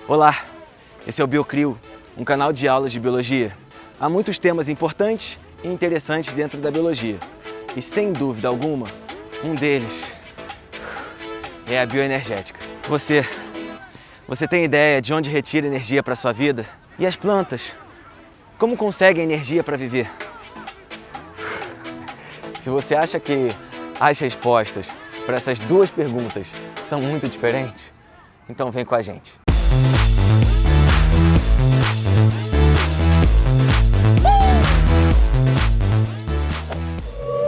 Olá, esse é o Biocrio, um canal de aulas de biologia. Há muitos temas importantes e interessantes dentro da biologia. E sem dúvida alguma, um deles é a bioenergética. Você tem ideia de onde retira energia para a sua vida? E as plantas? Como conseguem energia para viver? Se você acha que as respostas para essas duas perguntas são muito diferentes, então vem com a gente.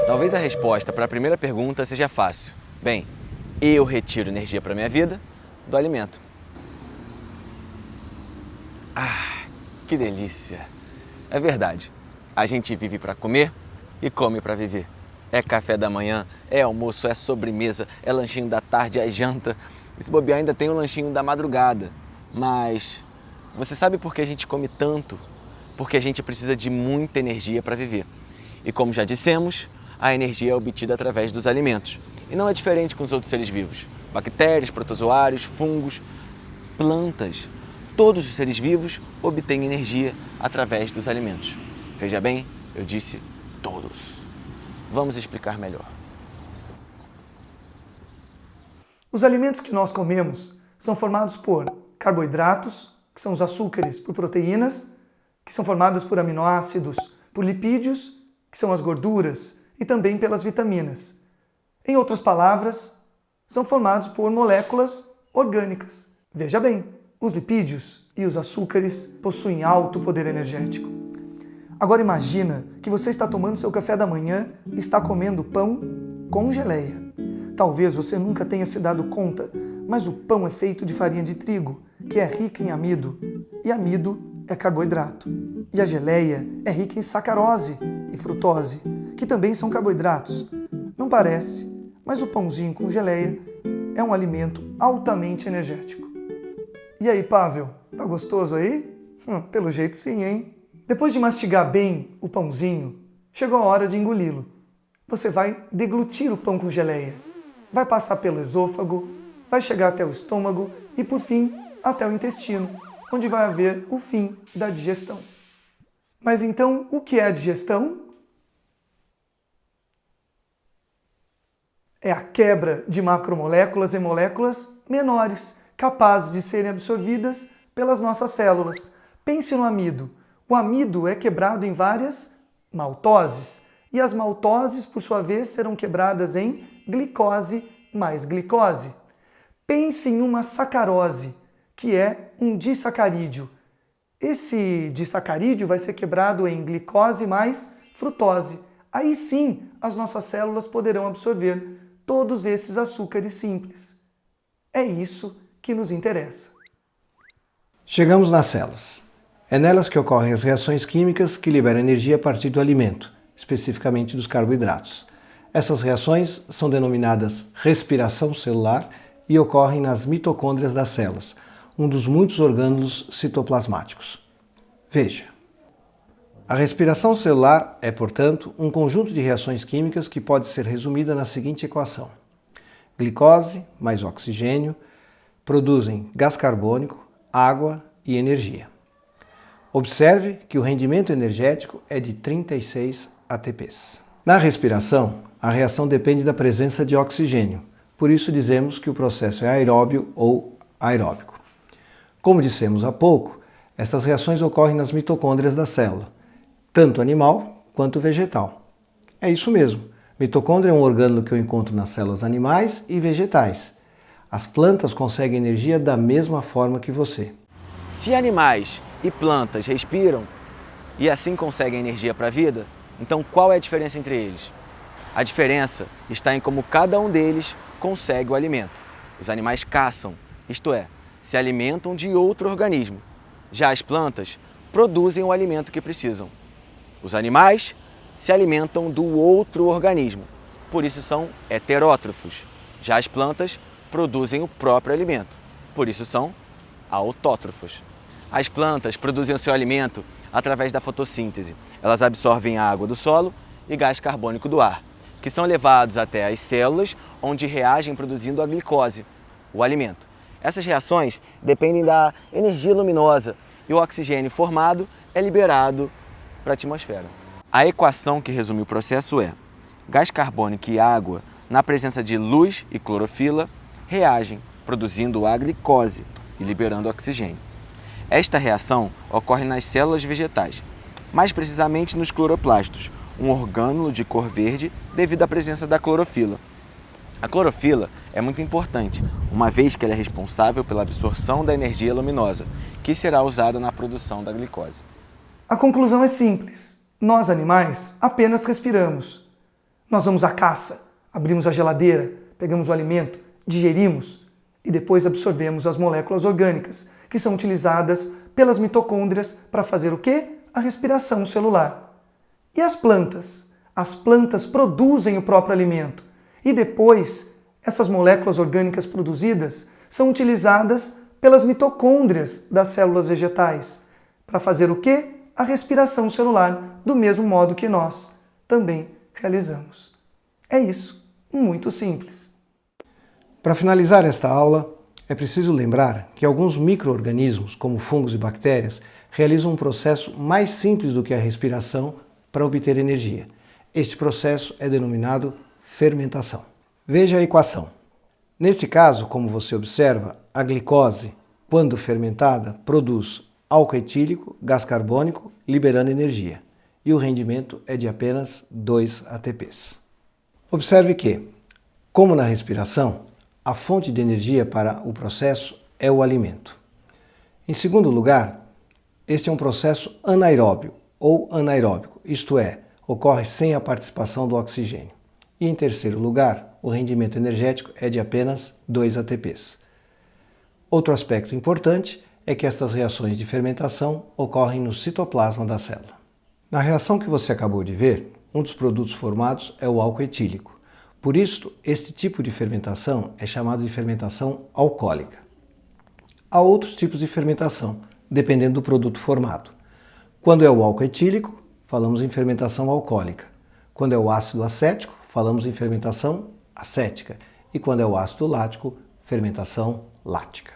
Talvez a resposta para a primeira pergunta seja fácil. Bem, eu retiro energia para a minha vida do alimento. Ah, que delícia! É verdade, a gente vive para comer e come para viver. É café da manhã, é almoço, é sobremesa, é lanchinho da tarde, é janta. E se bobear ainda tem o lanchinho da madrugada. Mas você sabe por que a gente come tanto? Porque a gente precisa de muita energia para viver. E como já dissemos, a energia é obtida através dos alimentos. E não é diferente com os outros seres vivos. Bactérias, protozoários, fungos, plantas. Todos os seres vivos obtêm energia através dos alimentos. Veja bem, eu disse todos. Vamos explicar melhor. Os alimentos que nós comemos são formados por carboidratos, que são os açúcares, por proteínas, que são formadas por aminoácidos, por lipídios, que são as gorduras, e também pelas vitaminas. Em outras palavras, são formados por moléculas orgânicas. Veja bem, os lipídios e os açúcares possuem alto poder energético. Agora imagina que você está tomando seu café da manhã e está comendo pão com geleia. Talvez você nunca tenha se dado conta, mas o pão é feito de farinha de trigo, que é rica em amido, e amido é carboidrato. E a geleia é rica em sacarose e frutose, que também são carboidratos. Não parece, mas o pãozinho com geleia é um alimento altamente energético. E aí, Pavel, tá gostoso aí? Pelo jeito sim, hein? Depois de mastigar bem o pãozinho, chegou a hora de engoli-lo. Você vai deglutir o pão com geleia. Vai passar pelo esôfago, vai chegar até o estômago e, por fim, até o intestino, onde vai haver o fim da digestão. Mas então, o que é a digestão? É a quebra de macromoléculas em moléculas menores, capazes de serem absorvidas pelas nossas células. Pense no amido. O amido é quebrado em várias maltoses, e as maltoses, por sua vez, serão quebradas em glicose mais glicose. Pense em uma sacarose, que é um disacarídeo. Esse disacarídeo vai ser quebrado em glicose mais frutose. Aí sim, as nossas células poderão absorver todos esses açúcares simples. É isso que nos interessa. Chegamos nas células. É nelas que ocorrem as reações químicas que liberam energia a partir do alimento, especificamente dos carboidratos. Essas reações são denominadas respiração celular e ocorrem nas mitocôndrias das células, um dos muitos orgânulos citoplasmáticos. Veja. A respiração celular é, portanto, um conjunto de reações químicas que pode ser resumida na seguinte equação. Glicose mais oxigênio produzem gás carbônico, água e energia. Observe que o rendimento energético é de 36 ATPs. Na respiração, a reação depende da presença de oxigênio, por isso dizemos que o processo é aeróbio ou aeróbico. Como dissemos há pouco, essas reações ocorrem nas mitocôndrias da célula, tanto animal quanto vegetal. É isso mesmo, mitocôndria é um orgânulo que eu encontro nas células animais e vegetais. As plantas conseguem energia da mesma forma que você. Se animais e plantas respiram e assim conseguem energia para a vida, então qual é a diferença entre eles? A diferença está em como cada um deles consegue o alimento. Os animais caçam, isto é, se alimentam de outro organismo. Já as plantas produzem o alimento que precisam. Os animais se alimentam do outro organismo, por isso são heterótrofos. Já as plantas produzem o próprio alimento, por isso são autótrofos. As plantas produzem o seu alimento através da fotossíntese. Elas absorvem a água do solo e gás carbônico do ar, que são levados até as células, onde reagem produzindo a glicose, o alimento. Essas reações dependem da energia luminosa e o oxigênio formado é liberado para a atmosfera. A equação que resume o processo é: gás carbônico e água, na presença de luz e clorofila, reagem, produzindo a glicose e liberando oxigênio. Esta reação ocorre nas células vegetais, mais precisamente nos cloroplastos, um orgânulo de cor verde devido à presença da clorofila. A clorofila é muito importante, uma vez que ela é responsável pela absorção da energia luminosa, que será usada na produção da glicose. A conclusão é simples. Nós, animais, apenas respiramos. Nós vamos à caça, abrimos a geladeira, pegamos o alimento, digerimos e depois absorvemos as moléculas orgânicas, que são utilizadas pelas mitocôndrias para fazer o quê? A respiração celular. E as plantas? As plantas produzem o próprio alimento e depois essas moléculas orgânicas produzidas são utilizadas pelas mitocôndrias das células vegetais para fazer o quê? A respiração celular, do mesmo modo que nós também realizamos. É isso, muito simples. Para finalizar esta aula, é preciso lembrar que alguns micro-organismos, como fungos e bactérias, realizam um processo mais simples do que a respiração para obter energia. Este processo é denominado fermentação. Veja a equação. Neste caso, como você observa, a glicose, quando fermentada, produz álcool etílico, gás carbônico, liberando energia. E o rendimento é de apenas 2 ATPs. Observe que, como na respiração, a fonte de energia para o processo é o alimento. Em segundo lugar, este é um processo anaeróbio ou anaeróbico, isto é, ocorre sem a participação do oxigênio. E em terceiro lugar, o rendimento energético é de apenas 2 ATPs. Outro aspecto importante é que estas reações de fermentação ocorrem no citoplasma da célula. Na reação que você acabou de ver, um dos produtos formados é o álcool etílico. Por isso, este tipo de fermentação é chamado de fermentação alcoólica. Há outros tipos de fermentação, dependendo do produto formado. Quando é o álcool etílico, falamos em fermentação alcoólica. Quando é o ácido acético, falamos em fermentação acética. E quando é o ácido lático, fermentação lática.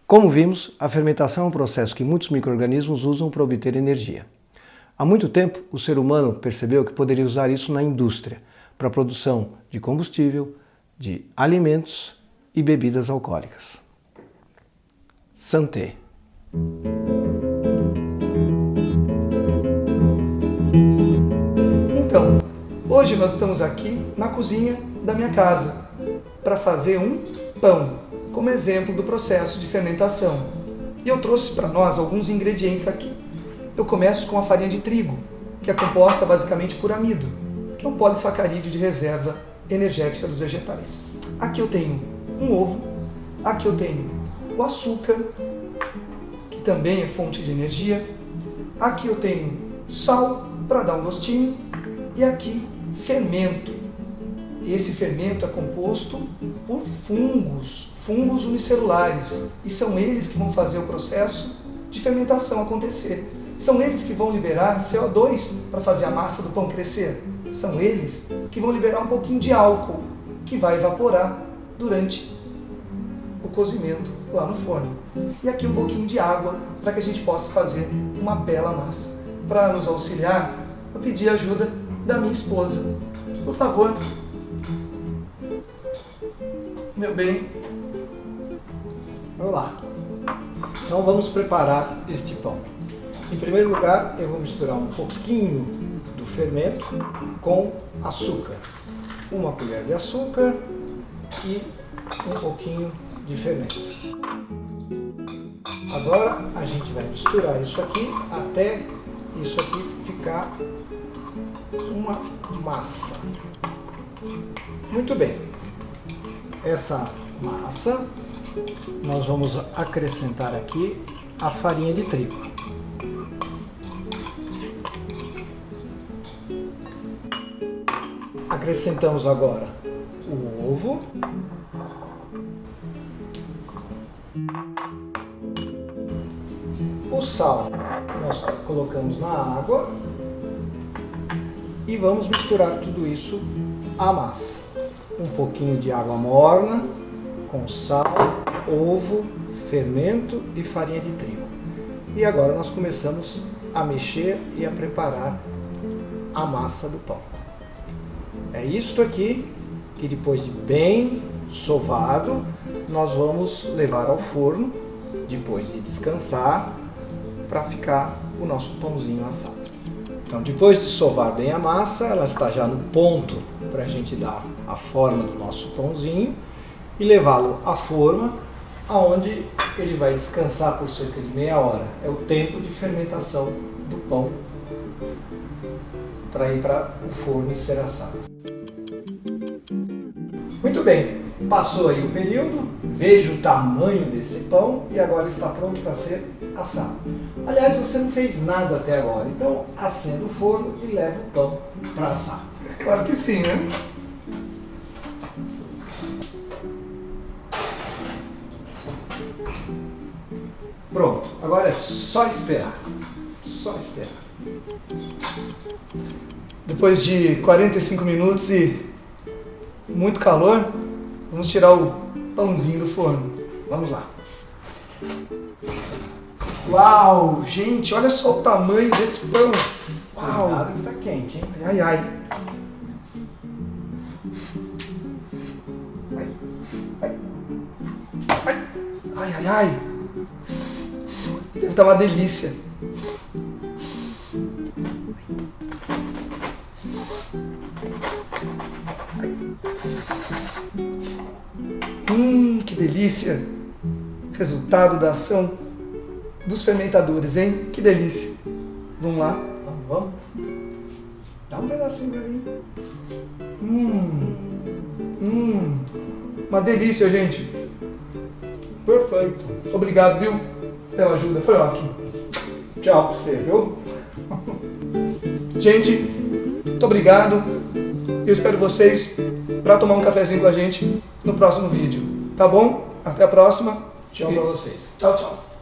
Como vimos, a fermentação é um processo que muitos micro-organismos usam para obter energia. Há muito tempo, o ser humano percebeu que poderia usar isso na indústria, para a produção de combustível, de alimentos e bebidas alcoólicas. Santé! Então, hoje nós estamos aqui na cozinha da minha casa para fazer um pão, como exemplo do processo de fermentação. E eu trouxe para nós alguns ingredientes aqui. Eu começo com a farinha de trigo, que é composta basicamente por amido, que é um polissacarídeo de reserva energética dos vegetais. Aqui eu tenho um ovo, aqui eu tenho o açúcar, que também é fonte de energia, aqui eu tenho sal para dar um gostinho e aqui fermento. Esse fermento é composto por fungos unicelulares, e são eles que vão fazer o processo de fermentação acontecer. São eles que vão liberar CO2 para fazer a massa do pão crescer. São eles que vão liberar um pouquinho de álcool, que vai evaporar durante o cozimento lá no forno. E aqui um pouquinho de água para que a gente possa fazer uma bela massa. Para nos auxiliar, eu pedi a ajuda da minha esposa. Por favor, meu bem. Vamos lá. Então vamos preparar este pão. Em primeiro lugar, eu vou misturar um pouquinho do fermento com açúcar. Uma colher de açúcar e um pouquinho de fermento. Agora a gente vai misturar isso aqui até isso aqui ficar uma massa. Muito bem. Essa massa nós vamos acrescentar aqui a farinha de trigo. Acrescentamos agora o ovo, o sal nós colocamos na água e vamos misturar tudo isso à massa. Um pouquinho de água morna com sal ovo, fermento e farinha de trigo. E agora nós começamos a mexer e a preparar a massa do pão. É isto aqui que depois de bem sovado, nós vamos levar ao forno, depois de descansar, para ficar o nosso pãozinho assado. Então, depois de sovar bem a massa, ela está já no ponto para a gente dar a forma do nosso pãozinho e levá-lo à forma, aonde ele vai descansar por cerca de meia hora. É o tempo de fermentação do pão para ir para o forno e ser assado. Muito bem, passou aí o período, veja o tamanho desse pão e agora está pronto para ser assado. Aliás, você não fez nada até agora, então acenda o forno e leva o pão para assar. Claro que sim, né? Pronto, agora é só esperar. Só esperar. Depois de 45 minutos e muito calor, vamos tirar o pãozinho do forno. Vamos lá. Uau, gente, olha só o tamanho desse pão. Uau. Cuidado que tá quente, hein? Ai, ai. Ai, ai, ai. Deve estar uma delícia. Que delícia. Resultado da ação dos fermentadores, hein? Que delícia. Vamos lá. Vamos. Dá um pedacinho pra mim. Uma delícia, gente. Perfeito. Obrigado, viu? Pela ajuda. Foi ótimo. Tchau pra você, viu? Gente, muito obrigado. Eu espero vocês para tomar um cafezinho com a gente no próximo vídeo. Tá bom? Até a próxima. Tchau pra vocês. Tchau, tchau.